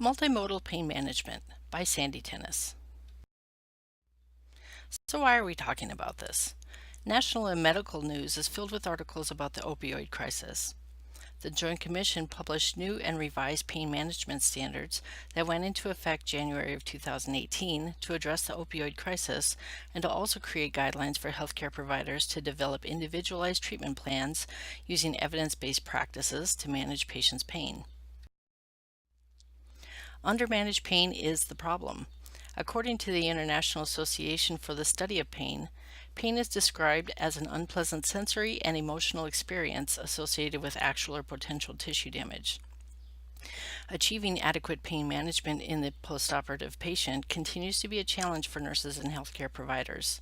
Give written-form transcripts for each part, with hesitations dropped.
Multimodal Pain Management by Sandy Tennis. So why are we talking about this? National and medical news is filled with articles about the opioid crisis. The Joint Commission published new and revised pain management standards that went into effect January of 2018 to address the opioid crisis and to also create guidelines for healthcare providers to develop individualized treatment plans using evidence-based practices to manage patients' pain. Undermanaged pain is the problem. According to the International Association for the Study of Pain, pain is described as an unpleasant sensory and emotional experience associated with actual or potential tissue damage. Achieving adequate pain management in the postoperative patient continues to be a challenge for nurses and healthcare providers.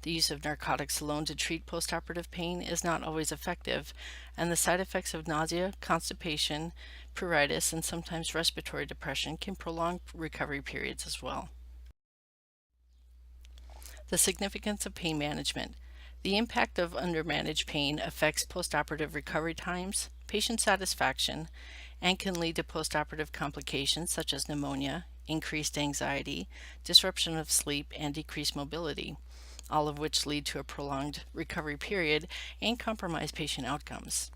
The use of narcotics alone to treat postoperative pain is not always effective, and the side effects of nausea, constipation, pruritus, and sometimes respiratory depression can prolong recovery periods as well. The significance of pain management. The impact of undermanaged pain affects postoperative recovery times, patient satisfaction, and can lead to postoperative complications such as pneumonia, increased anxiety, disruption of sleep, and decreased mobility, all of which lead to a prolonged recovery period and compromise patient outcomes.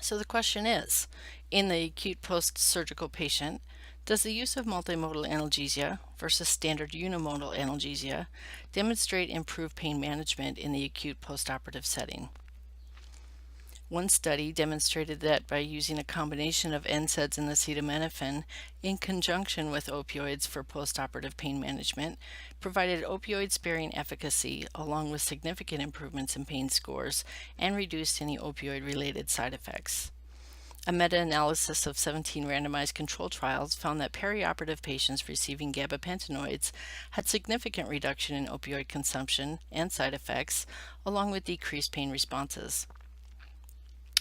So the question is, in the acute post-surgical patient, does the use of multimodal analgesia versus standard unimodal analgesia demonstrate improved pain management in the acute postoperative setting? One study demonstrated that by using a combination of NSAIDs and acetaminophen in conjunction with opioids for postoperative pain management provided opioid-sparing efficacy along with significant improvements in pain scores and reduced any opioid-related side effects. A meta-analysis of 17 randomized control trials found that perioperative patients receiving gabapentinoids had significant reduction in opioid consumption and side effects, along with decreased pain responses.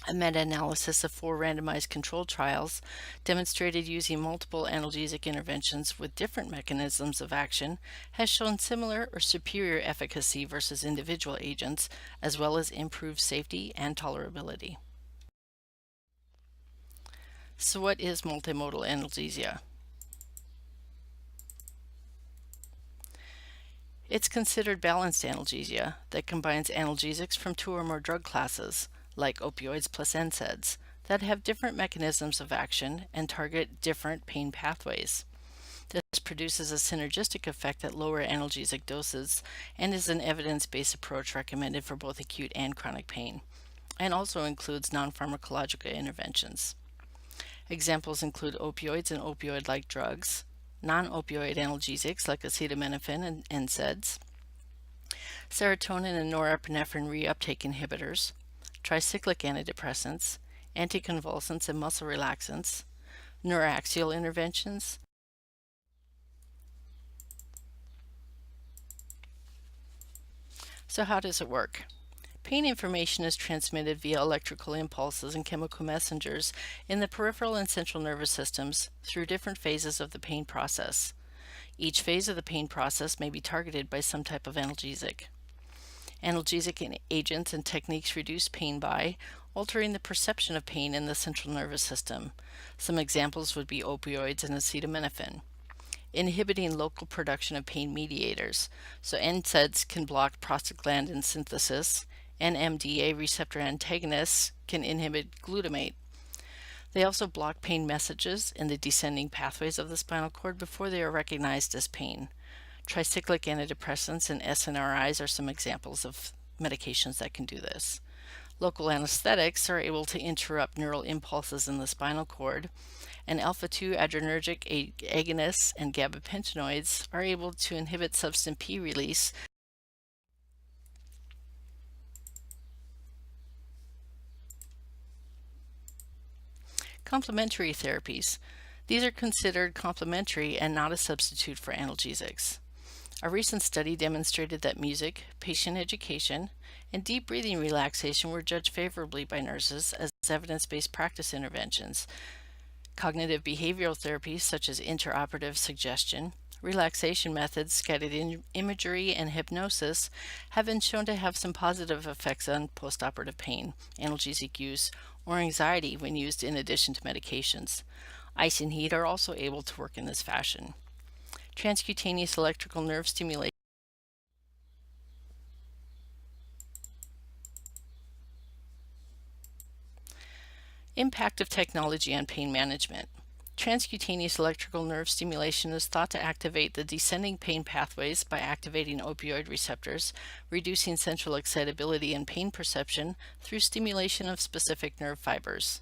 A meta-analysis of 4 randomized control trials demonstrated using multiple analgesic interventions with different mechanisms of action has shown similar or superior efficacy versus individual agents, as well as improved safety and tolerability. So what is multimodal analgesia? It's considered balanced analgesia that combines analgesics from 2 or more drug classes, like opioids plus NSAIDs, that have different mechanisms of action and target different pain pathways. This produces a synergistic effect at lower analgesic doses and is an evidence-based approach recommended for both acute and chronic pain, and also includes non-pharmacological interventions. Examples include opioids and opioid-like drugs, non-opioid analgesics like acetaminophen and NSAIDs, serotonin and norepinephrine reuptake inhibitors, tricyclic antidepressants, anticonvulsants and muscle relaxants, neuraxial interventions, So how does it work? Pain information is transmitted via electrical impulses and chemical messengers in the peripheral and central nervous systems through different phases of the pain process. Each phase of the pain process may be targeted by some type of analgesic. Analgesic agents and techniques reduce pain by altering the perception of pain in the central nervous system. Some examples would be opioids and acetaminophen. Inhibiting local production of pain mediators, so NSAIDs can block prostaglandin synthesis, and NMDA receptor antagonists can inhibit glutamate. They also block pain messages in the descending pathways of the spinal cord before they are recognized as pain. Tricyclic antidepressants and SNRIs are some examples of medications that can do this. Local anesthetics are able to interrupt neural impulses in the spinal cord, and alpha-2 adrenergic agonists and gabapentinoids are able to inhibit substance P release. Complementary therapies. These are considered complementary and not a substitute for analgesics. A recent study demonstrated that music, patient education, and deep breathing relaxation were judged favorably by nurses as evidence-based practice interventions. Cognitive behavioral therapies such as interoperative suggestion, relaxation methods, guided imagery, and hypnosis have been shown to have some positive effects on postoperative pain, analgesic use, or anxiety when used in addition to medications. Ice and heat are also able to work in this fashion. Transcutaneous electrical nerve stimulation. Impact of technology on pain management. Transcutaneous electrical nerve stimulation is thought to activate the descending pain pathways by activating opioid receptors, reducing central excitability and pain perception through stimulation of specific nerve fibers.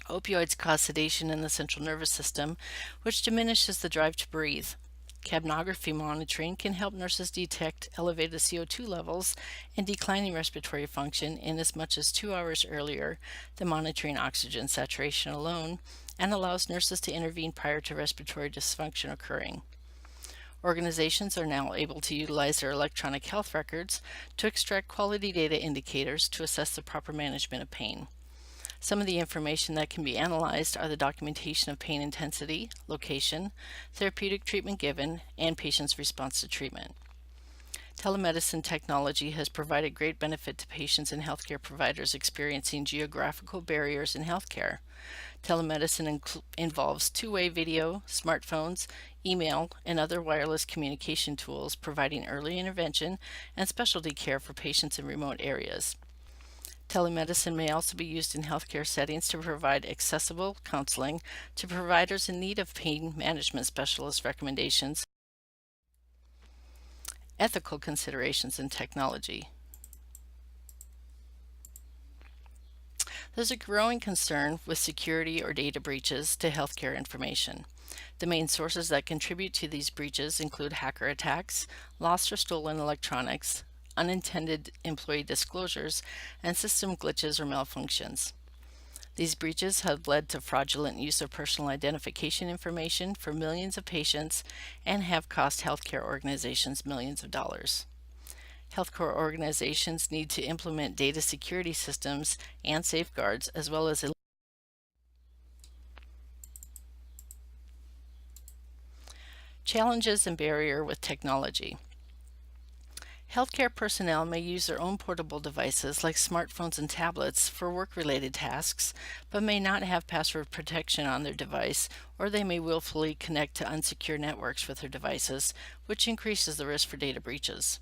Opioids cause sedation in the central nervous system, which diminishes the drive to breathe. Capnography monitoring can help nurses detect elevated CO2 levels and declining respiratory function in as much as 2 hours earlier than monitoring oxygen saturation alone, and allows nurses to intervene prior to respiratory dysfunction occurring. Organizations are now able to utilize their electronic health records to extract quality data indicators to assess the proper management of pain. Some of the information that can be analyzed are the documentation of pain intensity, location, therapeutic treatment given, and patient's response to treatment. Telemedicine technology has provided great benefit to patients and healthcare providers experiencing geographical barriers in healthcare. Telemedicine involves two-way video, smartphones, email, and other wireless communication tools, providing early intervention and specialty care for patients in remote areas. Telemedicine may also be used in healthcare settings to provide accessible counseling to providers in need of pain management specialist recommendations. Ethical considerations in technology. There's a growing concern with security or data breaches to healthcare information. The main sources that contribute to these breaches include hacker attacks, lost or stolen electronics, unintended employee disclosures, and system glitches or malfunctions. These breaches have led to fraudulent use of personal identification information for millions of patients and have cost healthcare organizations millions of dollars. Healthcare organizations need to implement data security systems and safeguards, as well as challenges and barrier with technology. Healthcare personnel may use their own portable devices like smartphones and tablets for work-related tasks, but may not have password protection on their device, or they may willfully connect to unsecure networks with their devices, which increases the risk for data breaches.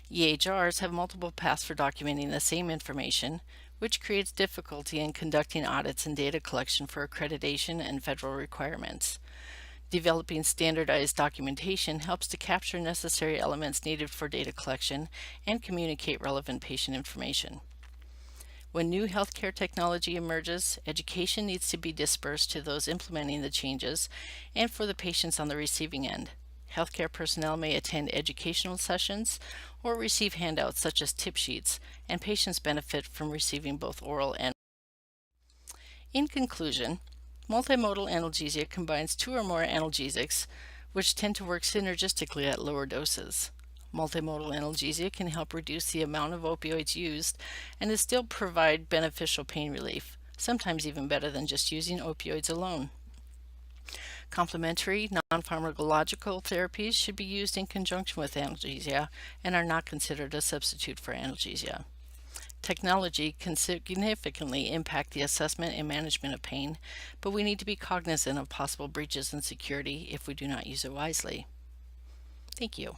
EHRs have multiple paths for documenting the same information, which creates difficulty in conducting audits and data collection for accreditation and federal requirements. Developing standardized documentation helps to capture necessary elements needed for data collection and communicate relevant patient information. When new healthcare technology emerges, education needs to be dispersed to those implementing the changes and for the patients on the receiving end. Healthcare personnel may attend educational sessions or receive handouts such as tip sheets, and patients benefit from receiving both oral and. In conclusion, multimodal analgesia combines two or more analgesics, which tend to work synergistically at lower doses. Multimodal analgesia can help reduce the amount of opioids used and still provide beneficial pain relief, sometimes even better than just using opioids alone. Complementary, non-pharmacological therapies should be used in conjunction with analgesia and are not considered a substitute for analgesia. Technology can significantly impact the assessment and management of pain, but we need to be cognizant of possible breaches in security if we do not use it wisely. Thank you.